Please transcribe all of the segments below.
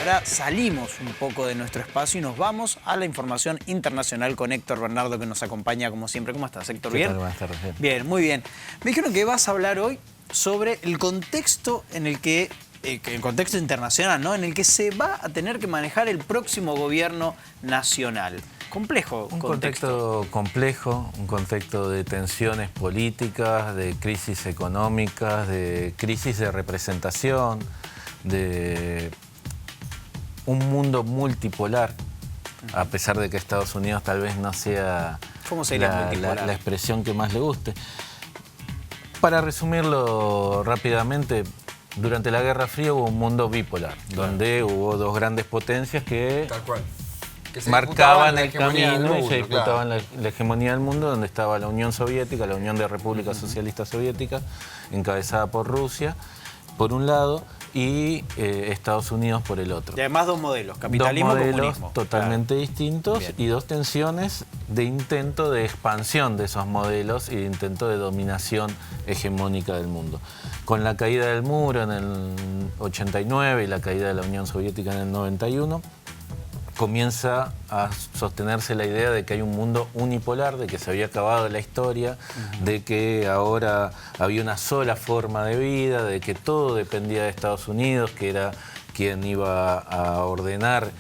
ahora salimos un poco de nuestro espacio y nos vamos a la información internacional con Héctor Bernardo, que nos acompaña como siempre. ¿Cómo estás, Héctor? ¿Bien? Buenas tardes. Bien, muy bien. Me dijeron que vas a hablar hoy sobre el contexto en el que, el contexto internacional, ¿no?, en el que se va a tener que manejar el próximo gobierno nacional. Complejo Un contexto. contexto complejo, un contexto de tensiones políticas, de crisis económicas, de crisis de representación, de un mundo multipolar, a pesar de que Estados Unidos tal vez no sea ¿Cómo sería multipolar? la expresión que más le guste. Para resumirlo rápidamente, durante la Guerra Fría hubo un mundo bipolar, donde hubo dos grandes potencias que Tal cual. Que se marcaban disputaban el la hegemonía del camino y mundo, se disputaban claro. la hegemonía del mundo, donde estaba la Unión Soviética, la Unión de Repúblicas Socialistas Soviéticas, encabezada por Rusia, por un lado, y Estados Unidos por el otro. Y además dos modelos, capitalismo y dos modelos comunismo. totalmente distintos. Bien. Y dos tensiones de intento de expansión de esos modelos y de intento de dominación hegemónica del mundo. Con la caída del muro en el 89 y la caída de la Unión Soviética en el 91, comienza a sostenerse la idea de que hay un mundo unipolar, de que se había acabado la historia, de que ahora había una sola forma de vida, de que todo dependía de Estados Unidos, que era quien iba a ordenar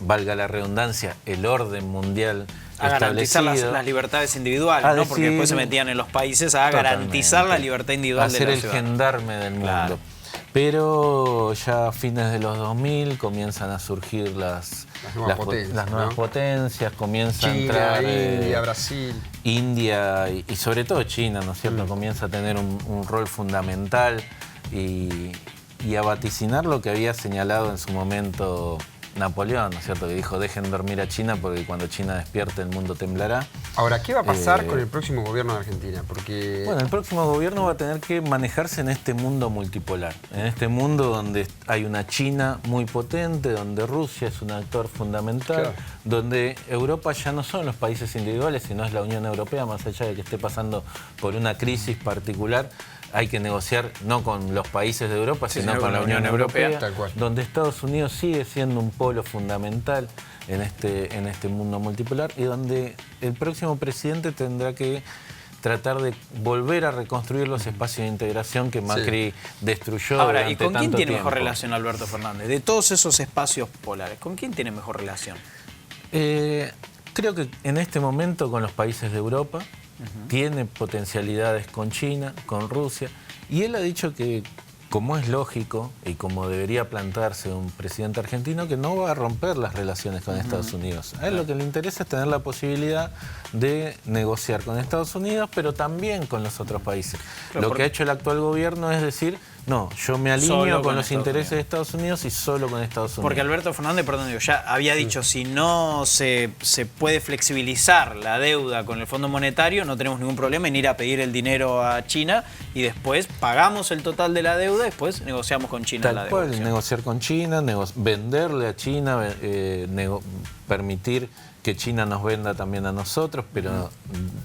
valga la redundancia, el orden mundial a garantizar establecido. las libertades individuales, ¿no? Porque después se metían en los países a garantizar la libertad individual de la ciudad. A ser el ciudad. gendarme del mundo. Claro. Pero ya a fines de los 2000 comienzan a surgir las nuevas potencias, comienza China, a entrar India, Brasil. India y sobre todo China, ¿no es cierto? Comienza a tener un rol fundamental y a vaticinar lo que había señalado en su momento Napoleón, ¿no es cierto? Que dijo, dejen dormir a China porque cuando China despierte el mundo temblará. Ahora, ¿qué va a pasar con el próximo gobierno de Argentina? Porque... Bueno, el próximo gobierno va a tener que manejarse en este mundo multipolar, en este mundo donde hay una China muy potente, donde Rusia es un actor fundamental, claro, donde Europa ya no son los países individuales, sino es la Unión Europea, más allá de que esté pasando por una crisis particular. Hay que negociar no con los países de Europa, sino con la Unión Europea, tal cual, donde Estados Unidos sigue siendo un polo fundamental en este mundo multipolar y donde el próximo presidente tendrá que tratar de volver a reconstruir los espacios de integración que Macri destruyó. Ahora, durante ¿y con quién tanto tiene tiempo. mejor relación Alberto Fernández? De todos esos espacios polares, ¿con quién tiene mejor relación? Creo que en este momento con los países de Europa, tiene potencialidades con China, con Rusia, y él ha dicho que, como es lógico y como debería plantearse un presidente argentino, que no va a romper las relaciones con Estados Unidos. A él lo que le interesa es tener la posibilidad de negociar con Estados Unidos, pero también con los otros países. Pero lo que ha hecho el actual gobierno es decir, no, yo me alineo con los intereses de Estados Unidos y solo con Estados Unidos. Porque Alberto Fernández, perdón, ya había dicho, si no se puede flexibilizar la deuda con el Fondo Monetario, no tenemos ningún problema en ir a pedir el dinero a China y después pagamos el total de la deuda y después negociamos con China la deuda. Tal cual, negociar con China, venderle a China, permitir que China nos venda también a nosotros, pero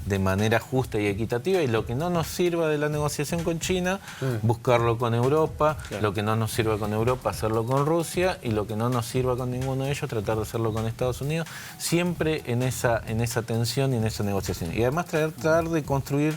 de manera justa y equitativa, y lo que no nos sirva de la negociación con China, buscarlo con Europa, lo que no nos sirva con Europa, hacerlo con Rusia, y lo que no nos sirva con ninguno de ellos, tratar de hacerlo con Estados Unidos, siempre en esa tensión y en esa negociación. Y además tratar de construir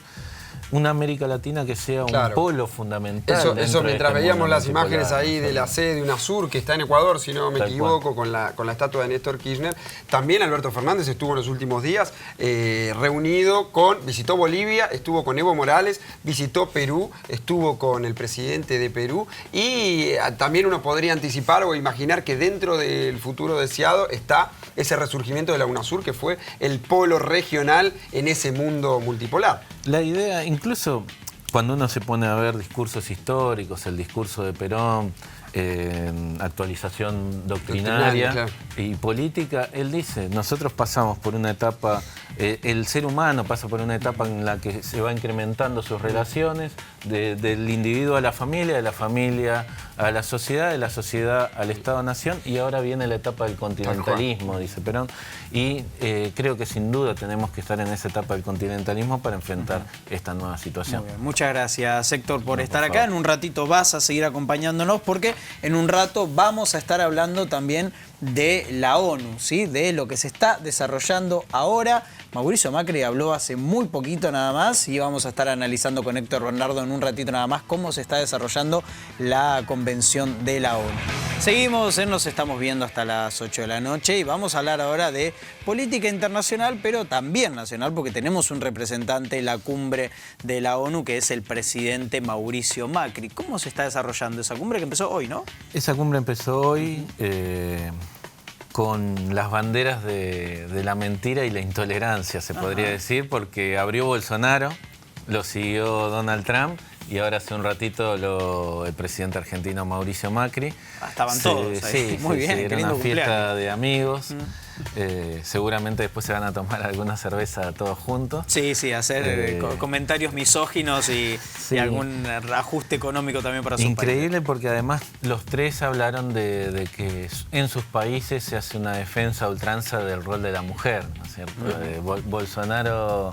una América Latina que sea un polo fundamental. Eso mientras veíamos las imágenes ahí de la sede de UNASUR, que está en Ecuador, si no me equivoco, con la estatua de Néstor Kirchner, también Alberto Fernández estuvo en los últimos días reunido visitó Bolivia, estuvo con Evo Morales, visitó Perú, estuvo con el presidente de Perú, y también uno podría anticipar o imaginar que dentro del futuro deseado está ese resurgimiento de la UNASUR, que fue el polo regional en ese mundo multipolar. La idea, incluso cuando uno se pone a ver discursos históricos, el discurso de Perón, actualización doctrinaria claro, y política, él dice, nosotros pasamos por una etapa, el ser humano pasa por una etapa en la que se va incrementando sus relaciones, del individuo a la familia, de la familia a la sociedad, de la sociedad al Estado-Nación, y ahora viene la etapa del continentalismo, dice Perón, y creo que sin duda tenemos que estar en esa etapa del continentalismo para enfrentar esta nueva situación. Muy bien. Muchas gracias, Héctor, por estar acá. En un ratito vas a seguir acompañándonos porque en un rato vamos a estar hablando también de la ONU, ¿sí? De lo que se está desarrollando ahora. Mauricio Macri habló hace muy poquito nada más y vamos a estar analizando con Héctor Bernardo en un ratito nada más cómo se está desarrollando la convención de la ONU. Seguimos Nos Estamos Viendo hasta las 8 de la noche y vamos a hablar ahora de política internacional, pero también nacional, porque tenemos un representante en la cumbre de la ONU que es el presidente Mauricio Macri. ¿Cómo se está desarrollando esa cumbre que empezó hoy, no? Esa cumbre empezó hoy con las banderas de la mentira y la intolerancia, se podría decir, porque abrió Bolsonaro, lo siguió Donald Trump y ahora hace un ratito el presidente argentino Mauricio Macri. Estaban todos ahí. Sí, muy bien, era qué lindo una fiesta cumpleaños. de amigos. Seguramente después se van a tomar alguna cerveza todos juntos. Sí, hacer comentarios misóginos y algún ajuste económico también para sus Increíble países. porque además los tres hablaron de que en sus países se hace una defensa a ultranza del rol de la mujer, ¿no es cierto? Bolsonaro,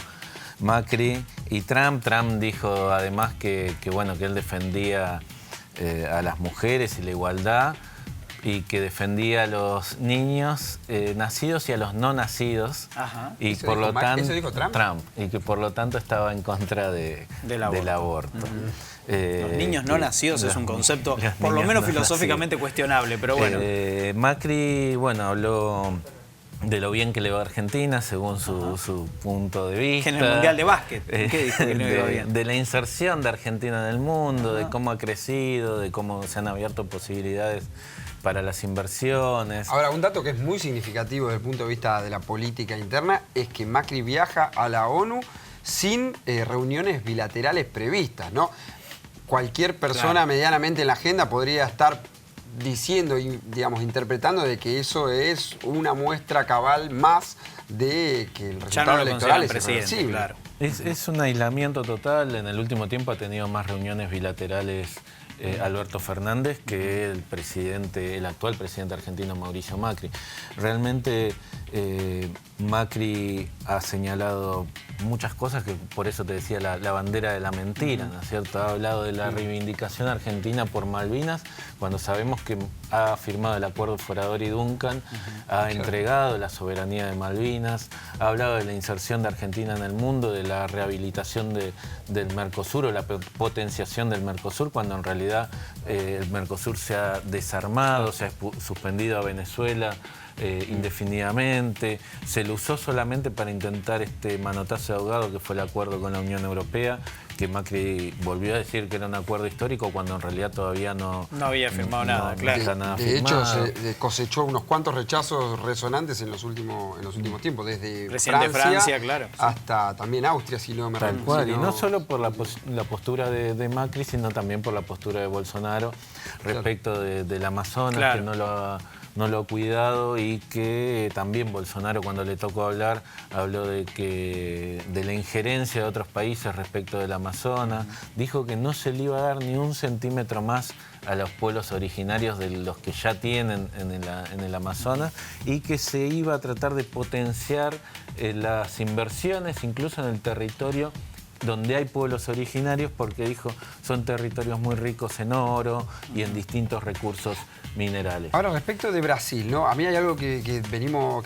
Macri y Trump. Trump dijo además que él defendía a las mujeres y la igualdad, y que defendía a los niños nacidos y a los no nacidos. Y ¿Eso por dijo lo tanto, ¿eso dijo Trump? y que por lo tanto estaba en contra del aborto. Los niños no nacidos es un concepto por lo menos filosóficamente cuestionable, pero bueno. Macri, habló de lo bien que le va a Argentina, según su punto de vista. En el Mundial de Básquet. ¿Qué dijo que no iba bien? De la inserción de Argentina en el mundo, de cómo ha crecido, de cómo se han abierto posibilidades para las inversiones. Ahora, un dato que es muy significativo desde el punto de vista de la política interna es que Macri viaja a la ONU sin reuniones bilaterales previstas, ¿no? Cualquier persona medianamente en la agenda podría estar diciendo y, digamos, interpretando de que eso es una muestra cabal más de que el resultado electoral es irreversible. Claro. Es un aislamiento total. En el último tiempo ha tenido más reuniones bilaterales Alberto Fernández que el actual presidente argentino Mauricio Macri. Realmente Macri ha señalado muchas cosas que por eso te decía la bandera de la mentira, ¿no es cierto? Ha hablado de la reivindicación argentina por Malvinas, cuando sabemos que ha firmado el acuerdo Forador y Duncan, ha entregado la soberanía de Malvinas, ha hablado de la inserción de Argentina en el mundo, de la rehabilitación del Mercosur o la potenciación del Mercosur, cuando en realidad el Mercosur se ha desarmado, se ha suspendido a Venezuela indefinidamente, se lo usó solamente para intentar este manotazo de ahogado que fue el acuerdo con la Unión Europea, que Macri volvió a decir que era un acuerdo histórico cuando en realidad todavía no había firmado nada, claro. Está nada de hecho, firmado. se cosechó unos cuantos rechazos resonantes en los últimos tiempos, desde Francia, claro, hasta también Austria, si no me Tal recuerdo. cual, y no solo por la postura de Macri, sino también por la postura de Bolsonaro respecto del Amazonas, que no lo ha cuidado, y que también Bolsonaro, cuando le tocó hablar, habló de la injerencia de otros países respecto del Amazonas. Dijo que no se le iba a dar ni un centímetro más a los pueblos originarios de los que ya tienen en el Amazonas, y que se iba a tratar de potenciar las inversiones incluso en el territorio donde hay pueblos originarios, porque dijo son territorios muy ricos en oro y en distintos recursos minerales. Ahora, respecto de Brasil, ¿no? A mí hay algo que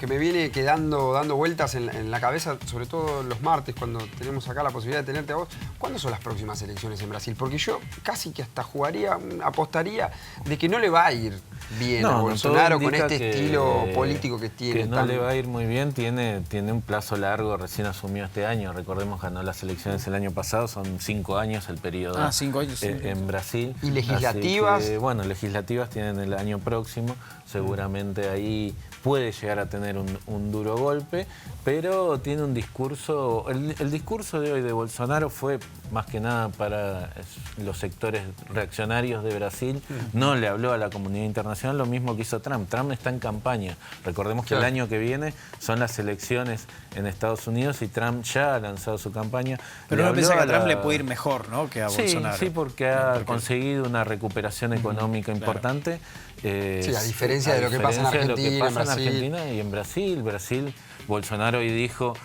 me viene quedando dando vueltas en la cabeza, sobre todo los martes, cuando tenemos acá la posibilidad de tenerte a vos. ¿Cuándo son las próximas elecciones en Brasil? Porque yo casi que hasta apostaría de que no le va a ir bien a Bolsonaro con este estilo político que tiene. Que no le va a ir muy bien, tiene un plazo largo, recién asumió este año. Recordemos que ganó las elecciones el año pasado, son 5 años el periodo 5 años, en Brasil. ¿Y legislativas? Legislativas tienen el año próximo, seguramente ahí puede llegar a tener un duro golpe, pero tiene un discurso. El discurso de hoy de Bolsonaro fue más que nada para los sectores reaccionarios de Brasil, no le habló a la comunidad internacional internacional lo mismo que hizo Trump. Trump está en campaña. Recordemos que el año que viene son las elecciones en Estados Unidos y Trump ya ha lanzado su campaña. Pero uno piensa que a Trump le puede ir mejor, ¿no?, que a Bolsonaro. Sí, porque ha conseguido una recuperación económica importante. Sí, a diferencia de lo que pasa en Argentina, y en Brasil. Bolsonaro hoy dijo,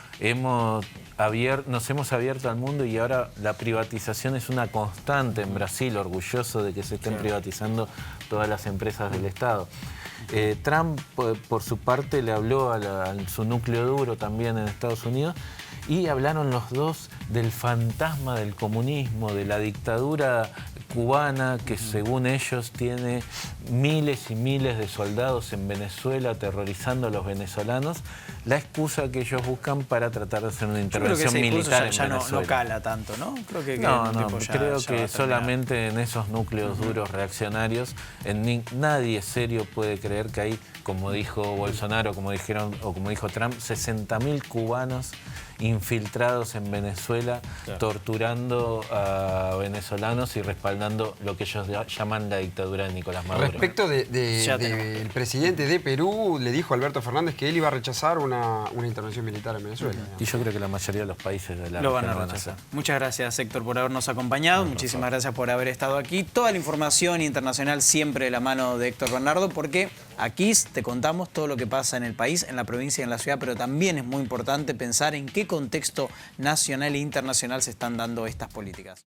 nos hemos abierto al mundo y ahora la privatización es una constante en Brasil, orgulloso de que se estén privatizando todas las empresas del Estado. Trump, por su parte, le habló a su núcleo duro también en Estados Unidos y hablaron los dos del fantasma del comunismo, de la dictadura cubana que según ellos tiene miles y miles de soldados en Venezuela aterrorizando a los venezolanos, la excusa que ellos buscan para tratar de hacer una intervención militar ya en Venezuela. no cala tanto, ¿no? Creo que solamente en esos núcleos duros reaccionarios, nadie serio puede creer que hay, como dijo Bolsonaro, como dijo Trump, 60.000 cubanos infiltrados en Venezuela, torturando a venezolanos y respaldando lo que ellos llaman la dictadura de Nicolás Maduro. Respecto del presidente de Perú, le dijo a Alberto Fernández que él iba a rechazar una intervención militar en Venezuela. Y yo creo que la mayoría de los países de la lo región van a rechazar. Muchas gracias, Héctor, por habernos acompañado. Muchísimas gracias por haber estado aquí. Toda la información internacional siempre de la mano de Héctor Bernardo, porque aquí te contamos todo lo que pasa en el país, en la provincia y en la ciudad, pero también es muy importante pensar en qué contexto nacional e internacional se están dando estas políticas.